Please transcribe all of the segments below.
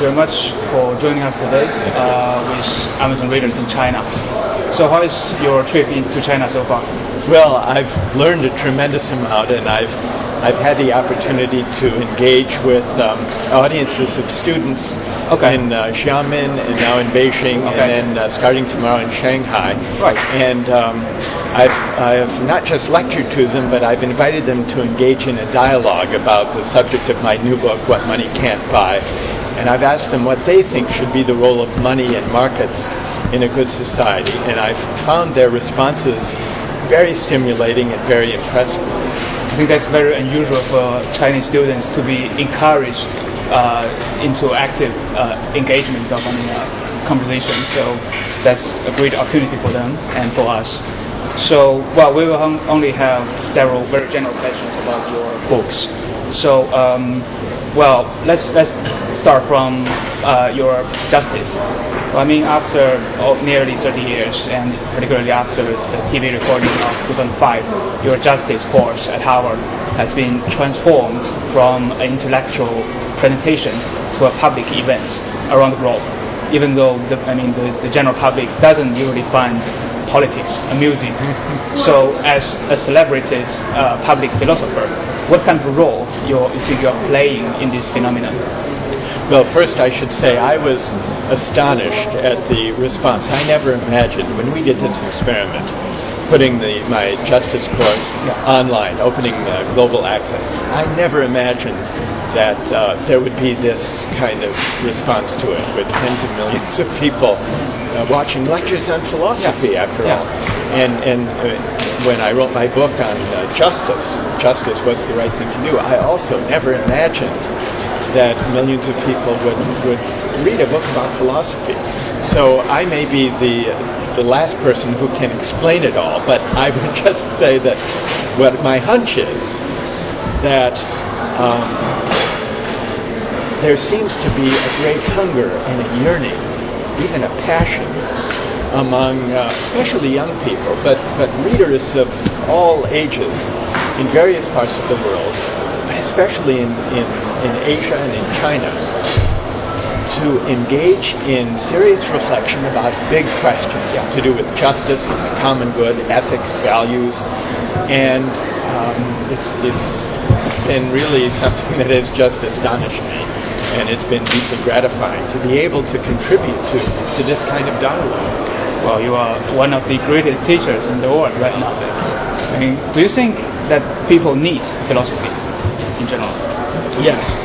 very much for joining us today with Amazon readers in China. So how is your trip into China so far? Well, I've learned a tremendous amount, and I've had the opportunity to engage with audiences of students in Xiamen and now in Beijing, and then starting tomorrow in Shanghai. Right. And I've not just lectured to them, but I've invited them to engage in a dialogue about the subject of my new book, What Money Can't Buy. And I've asked them what they think should be the role of money and markets in a good society. And I've found their responses very stimulating and very impressive. I think that's very unusual for Chinese students to be encouraged into active engagement of a conversation. So that's a great opportunity for them and for us. So, well, we will only have several very general questions about your books. So, well, let's start from your Justice. I mean, after nearly 30 years, and particularly after the TV recording of 2005, your Justice course at Harvard has been transformed from an intellectual presentation to a public event around the globe. Even though the general public doesn't usually find politics amusing. So, as a celebrated public philosopher, what kind of role you think you're playing in this phenomenon? Well, first I should say I was astonished at the response. I never imagined when we did this experiment, putting my Justice course online, opening global access, I never imagined that there would be this kind of response to it, with tens of millions of people watching lectures on philosophy, after all. And when I wrote my book on justice, what's the right thing to do, I also never imagined that millions of people would read a book about philosophy. So I may be the last person who can explain it all, but I would just say that what my hunch is that there seems to be a great hunger and a yearning, even a passion among especially young people, but readers of all ages in various parts of the world, especially in Asia and in China, to engage in serious reflection about big questions to do with justice and the common good, ethics, values, and it's been really something that has just astonished me. And it's been deeply gratifying to be able to contribute to this kind of dialogue. Well, you are one of the greatest teachers in the world right now. I mean, do you think that people need philosophy in general? Yes.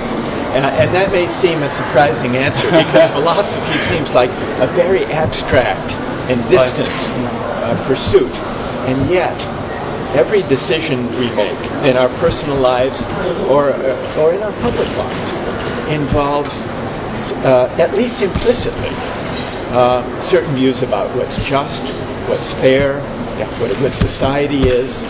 And that may seem a surprising answer because philosophy seems like a very abstract and distant pursuit. And yet, every decision we make in our personal lives or in our public lives involves, at least implicitly, certain views about what's just, what's fair, what a good society is.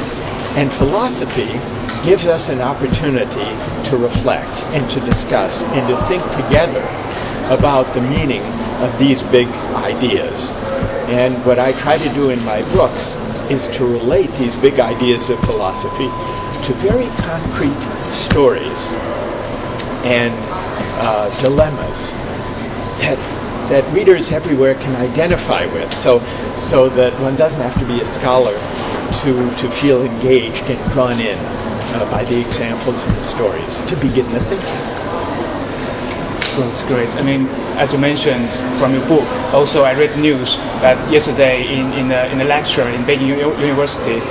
And philosophy gives us an opportunity to reflect and to discuss and to think together about the meaning of these big ideas. And what I try to do in my books is to relate these big ideas of philosophy to very concrete stories and dilemmas that readers everywhere can identify with, so that one doesn't have to be a scholar to feel engaged and drawn in by the examples and the stories to begin the thinking. Well, that's great. I mean, as you mentioned from your book, also I read news that yesterday in a lecture in Beijing University,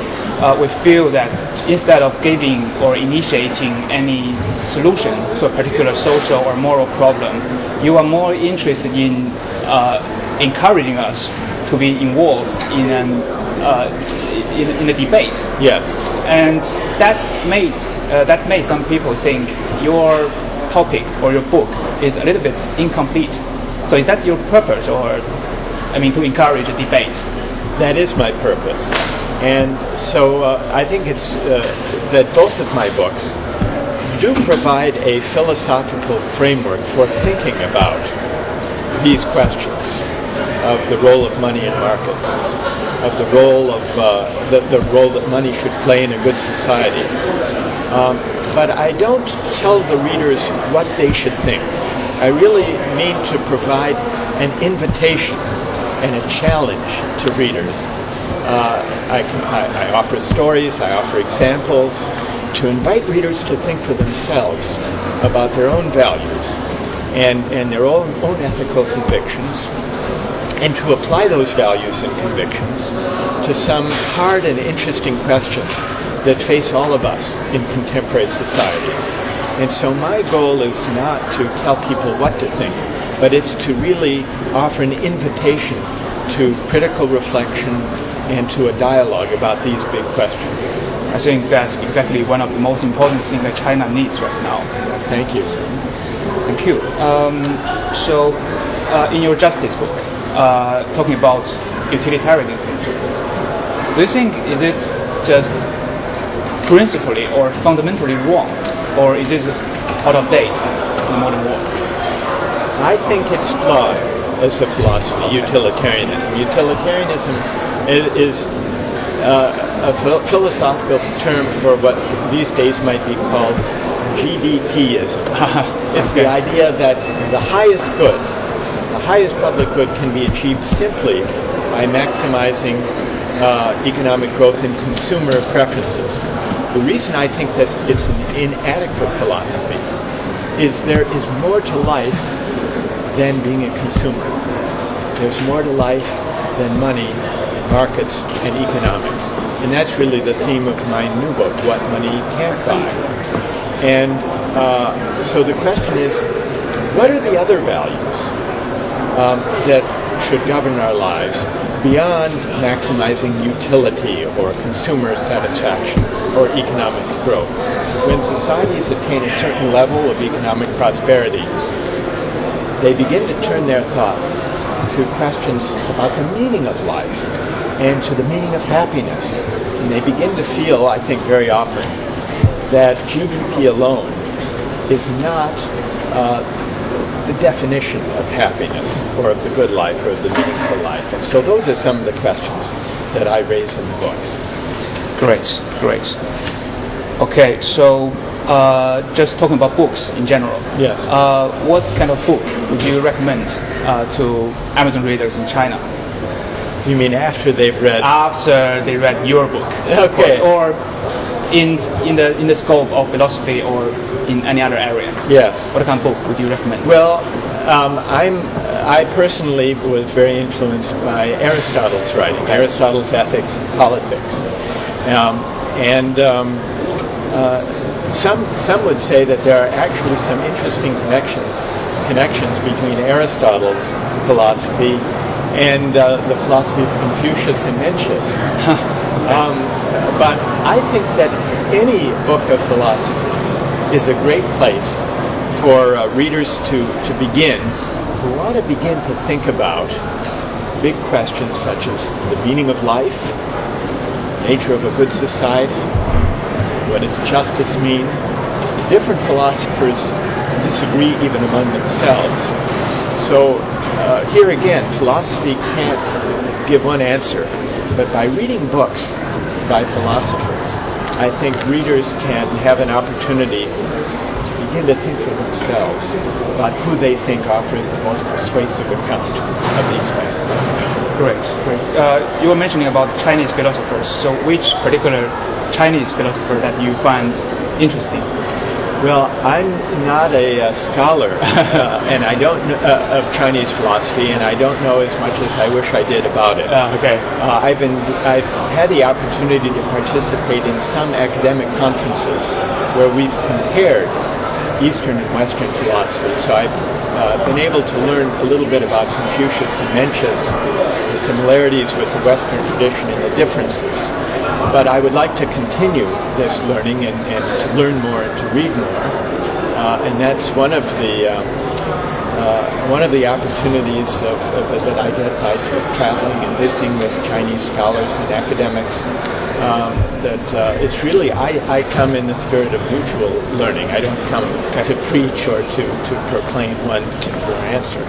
we feel that instead of giving or initiating any solution to a particular social or moral problem, you are more interested in encouraging us to be involved in a debate. Yes. And that made some people think your topic or your book is a little bit incomplete. So is that your purpose, or to encourage a debate? That is my purpose. And so I think it's that both of my books do provide a philosophical framework for thinking about these questions of the role of money in markets, of the role of the role that money should play in a good society. But I don't tell the readers what they should think. I really mean to provide an invitation and a challenge to readers. I offer stories, I offer examples to invite readers to think for themselves about their own values and their own ethical convictions, and to apply those values and convictions to some hard and interesting questions that face all of us in contemporary societies. And so my goal is not to tell people what to think, but it's to really offer an invitation to critical reflection and to a dialogue about these big questions. I think that's exactly one of the most important things that China needs right now. Thank you. Thank you. In your Justice book, talking about utilitarianism, do you think is it just principally or fundamentally wrong, or is this out of date in the modern world? I think it's flawed as a philosophy, utilitarianism. Utilitarianism is a philosophical term for what these days might be called GDPism. It's the idea that the highest good, the highest public good can be achieved simply by maximizing economic growth and consumer preferences. The reason I think that it's an inadequate philosophy is there is more to life than being a consumer. There's more to life than money, markets, and economics. And that's really the theme of my new book, What Money Can't Buy. And so the question is, what are the other values that should govern our lives beyond maximizing utility or consumer satisfaction or economic growth? When societies attain a certain level of economic prosperity, they begin to turn their thoughts to questions about the meaning of life and to the meaning of happiness. And they begin to feel, I think very often, that GDP alone is not the definition of happiness or of the good life or of the meaningful life. And so those are some of the questions that I raise in the books. Great. Okay, so just talking about books in general. Yes. What kind of book would you recommend to Amazon readers in China? You mean after they've read? After they read your book. Okay. Or in the scope of philosophy or in any other area. Yes. What kind of book would you recommend? Well, I personally was very influenced by Aristotle's writing, Aristotle's Ethics and Politics. Some would say that there are actually some interesting connections between Aristotle's philosophy and the philosophy of Confucius and Mencius. But I think that any book of philosophy is a great place for readers to begin, who want to begin to think about big questions such as the meaning of life, the nature of a good society, what does justice mean? Different philosophers disagree even among themselves. So here again, philosophy can't give one answer, but by reading books by philosophers, I think readers can have an opportunity to begin to think for themselves about who they think offers the most persuasive account of these matters. Great. You were mentioning about Chinese philosophers. So which particular Chinese philosopher that you find interesting? Well, I'm not a scholar, and I don't know of Chinese philosophy, and I don't know as much as I wish I did about it. Okay. I've had the opportunity to participate in some academic conferences where we've compared Eastern and Western philosophy. So I've been able to learn a little bit about Confucius and Mencius, the similarities with the Western tradition and the differences. But I would like to continue this learning and to learn more and to read more. And that's one of the opportunities that I get by traveling and visiting with Chinese scholars and academics. It's really, I come in the spirit of mutual learning. I don't come to preach or to proclaim one particular answer.